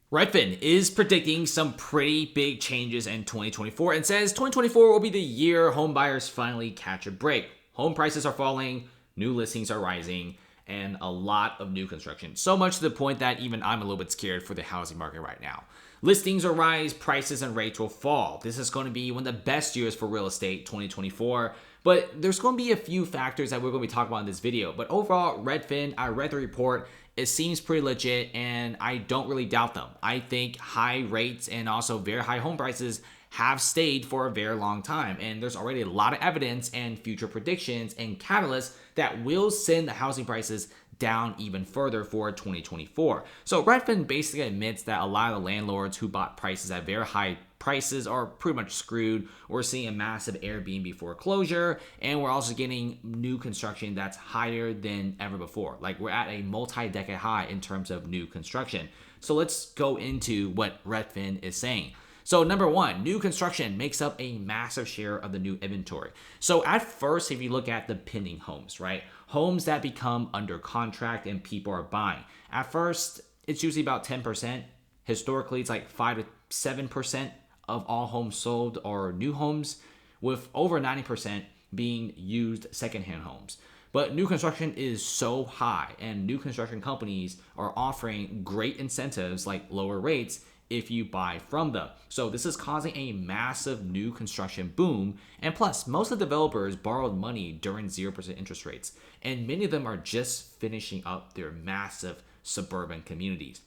Redfin is predicting some pretty big changes in 2024 and says 2024 will be the year home buyers finally catch a break. Home prices are falling, new listings are rising, and a lot of new construction. So much to the point that even I'm a little bit scared for the housing market right now. Listings will rise, prices and rates will fall. This is going to be one of the best years for real estate, 2024. But there's going to be a few factors that we're going to be talking about in this video. But overall, Redfin, I read the report. It seems pretty legit, and I don't really doubt them. I think high rates and also very high home prices have stayed for a very long time. And there's already a lot of evidence and future predictions and catalysts that will send the housing prices down even further for 2024. So Redfin basically admits that a lot of the landlords who bought prices at very high prices are pretty much screwed. We're seeing a massive Airbnb foreclosure, and we're also getting new construction that's higher than ever before. Like, we're at a multi-decade high in terms of new construction. So let's go into what Redfin is saying. So number one, new construction makes up a massive share of the new inventory. So at first, if you look at the pending homes, right? Homes that become under contract and people are buying. At first, it's usually about 10%. Historically, it's like 5 to 7% of all homes sold are new homes, with over 90% being used secondhand homes. But new construction is so high, and new construction companies are offering great incentives like lower rates if you buy from them. So this is causing a massive new construction boom. And plus, most of the developers borrowed money during 0% interest rates, and many of them are just finishing up their massive suburban communities.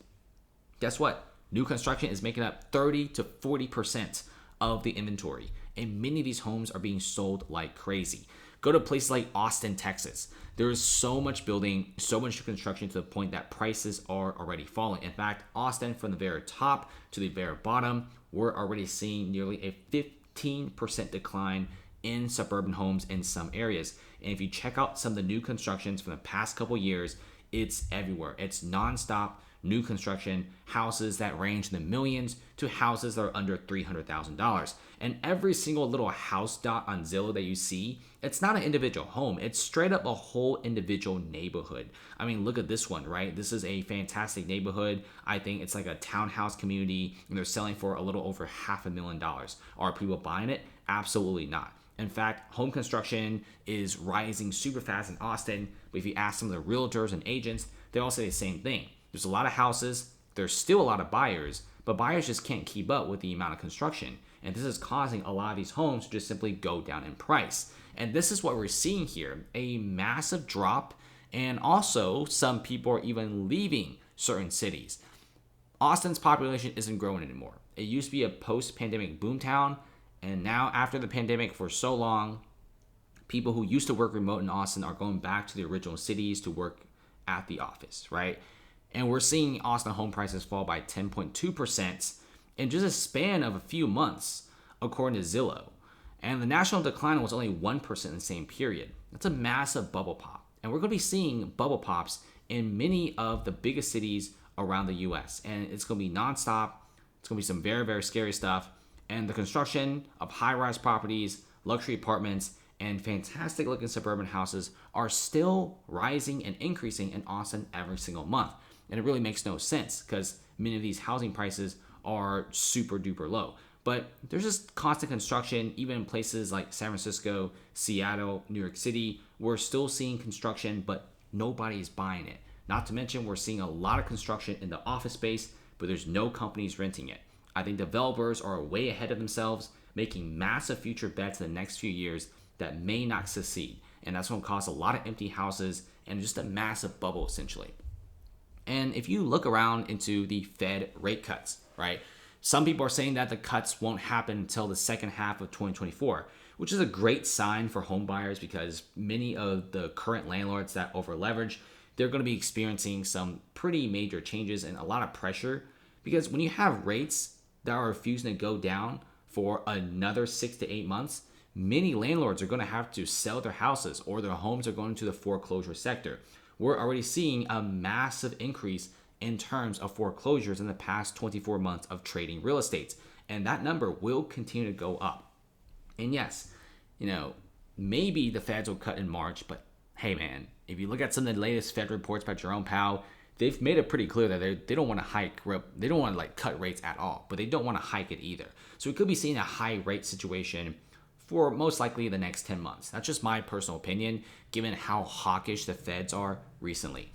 Guess what? New construction is making up 30 to 40% of the inventory, and many of these homes are being sold like crazy. Go to places like Austin, Texas. There is so much building, so much construction to the point that prices are already falling. In fact, Austin, from the very top to the very bottom, we're already seeing nearly a 15% decline in suburban homes in some areas. And if you check out some of the new constructions from the past couple years, it's everywhere. It's nonstop new construction, houses that range in the millions to houses that are under $300,000. And every single little house dot on Zillow that you see, it's not an individual home. It's straight up a whole individual neighborhood. I mean, look at this one, right? This is a fantastic neighborhood. I think it's like a townhouse community, and they're selling for a little over $500,000. Are people buying it? Absolutely not. In fact, home construction is rising super fast in Austin, but if you ask some of the realtors and agents, they all say the same thing. There's a lot of houses, there's still a lot of buyers, but buyers just can't keep up with the amount of construction. And this is causing a lot of these homes to just simply go down in price. And this is what we're seeing here, a massive drop, and also some people are even leaving certain cities. Austin's population isn't growing anymore. It used to be a post-pandemic boomtown, and now after the pandemic for so long, people who used to work remote in Austin are going back to the original cities to work at the office, right? And we're seeing Austin home prices fall by 10.2% in just a span of a few months, according to Zillow. And the national decline was only 1% in the same period. That's a massive bubble pop. And we're going to be seeing bubble pops in many of the biggest cities around the US. And it's going to be nonstop. It's going to be some very, very scary stuff. And the construction of high-rise properties, luxury apartments, and fantastic looking suburban houses are still rising and increasing in Austin every single month. And it really makes no sense because many of these housing prices are super duper low. But there's just constant construction, even in places like San Francisco, Seattle, New York City. We're still seeing construction, but nobody's buying it. Not to mention, we're seeing a lot of construction in the office space, but there's no companies renting it. I think developers are way ahead of themselves, making massive future bets in the next few years that may not succeed. And that's going to cause a lot of empty houses and just a massive bubble, essentially. And if you look around into the Fed rate cuts, right? Some people are saying that the cuts won't happen until the second half of 2024, which is a great sign for home buyers because many of the current landlords that over leverage, they're going to be experiencing some pretty major changes and a lot of pressure because when you have rates that are refusing to go down for another 6 to 8 months, many landlords are going to have to sell their houses or their homes are going to the foreclosure sector. We're already seeing a massive increase in terms of foreclosures in the past 24 months of trading real estate. And that number will continue to go up. And yes, maybe the feds will cut in March, but hey man, if you look at some of the latest Fed reports by Jerome Powell, they've made it pretty clear that they don't want to hike, they don't want to like cut rates at all, but they don't want to hike it either. So we could be seeing a high rate situation for most likely the next 10 months. That's just my personal opinion, given how hawkish the Feds are recently.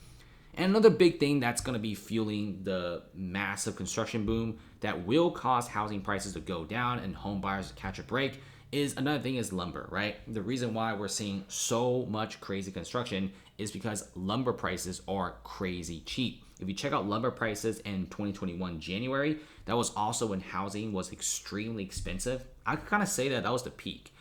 And another big thing that's going to be fueling the massive construction boom that will cause housing prices to go down and home buyers to catch a break is another thing is lumber, right? The reason why we're seeing so much crazy construction is because lumber prices are crazy cheap. If you check out lumber prices in 2021 January, that was also when housing was extremely expensive. I could kind of say that was the peak.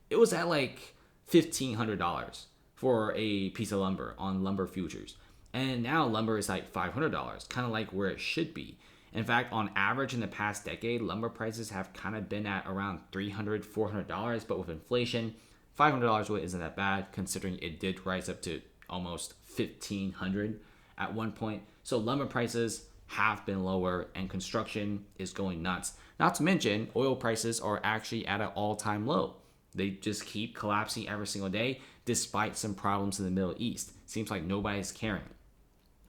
It was at like $1,500 for a piece of lumber on lumber futures. And now lumber is like $500, kind of like where it should be. In fact, on average in the past decade, lumber prices have kind of been at around $300, $400, but with inflation, $500 really isn't that bad considering it did rise up to almost $1,500 at one point. So lumber prices have been lower and construction is going nuts. Not to mention, oil prices are actually at an all-time low. They just keep collapsing every single day despite some problems in the Middle East. Seems like nobody's caring.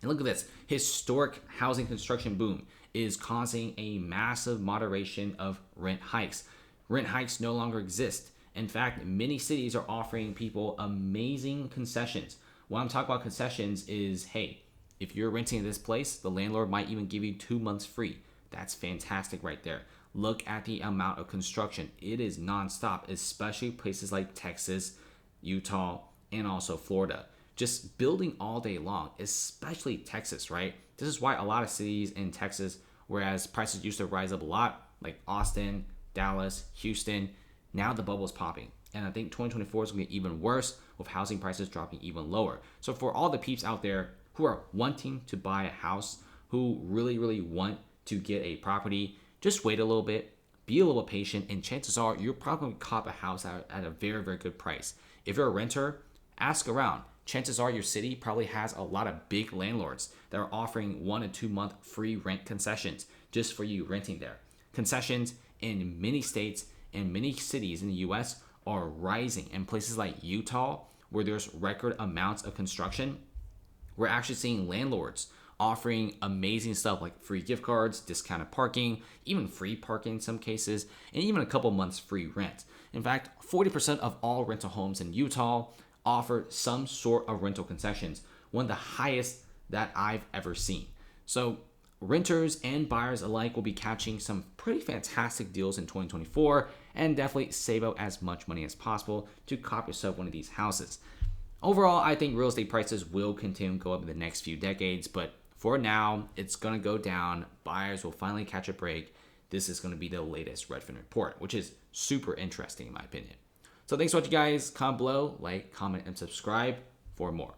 And look at this, historic housing construction boom is causing a massive moderation of rent hikes. Rent hikes no longer exist. In fact, many cities are offering people amazing concessions. What I'm talking about concessions is, hey, if you're renting this place, the landlord might even give you 2 months free. That's fantastic right there. Look at the amount of construction. It is nonstop, especially places like Texas, Utah, and also Florida. Just building all day long, especially Texas, right? This is why a lot of cities in Texas, whereas prices used to rise up a lot, like Austin, Dallas, Houston, now the bubble's popping. And I think 2024 is going to get even worse with housing prices dropping even lower. So for all the peeps out there who are wanting to buy a house, who really, really want to get a property, just wait a little bit, be a little patient, and chances are you're probably going to cop a house at a very, very good price. If you're a renter, ask around. Chances are your city probably has a lot of big landlords that are offering 1 and 2 month free rent concessions just for you renting there. Concessions in many states and many cities in the US are rising. In places like Utah, where there's record amounts of construction, we're actually seeing landlords offering amazing stuff like free gift cards, discounted parking, even free parking in some cases, and even a couple months free rent. In fact, 40% of all rental homes in Utah offer some sort of rental concessions, one of the highest that I've ever seen. So renters and buyers alike will be catching some pretty fantastic deals in 2024 and definitely save out as much money as possible to cop yourself one of these houses. Overall, I think real estate prices will continue to go up in the next few decades, but for now, it's going to go down. Buyers will finally catch a break. This is going to be the latest Redfin report, which is super interesting in my opinion. So thanks for watching, guys. Comment below, like, comment, and subscribe for more.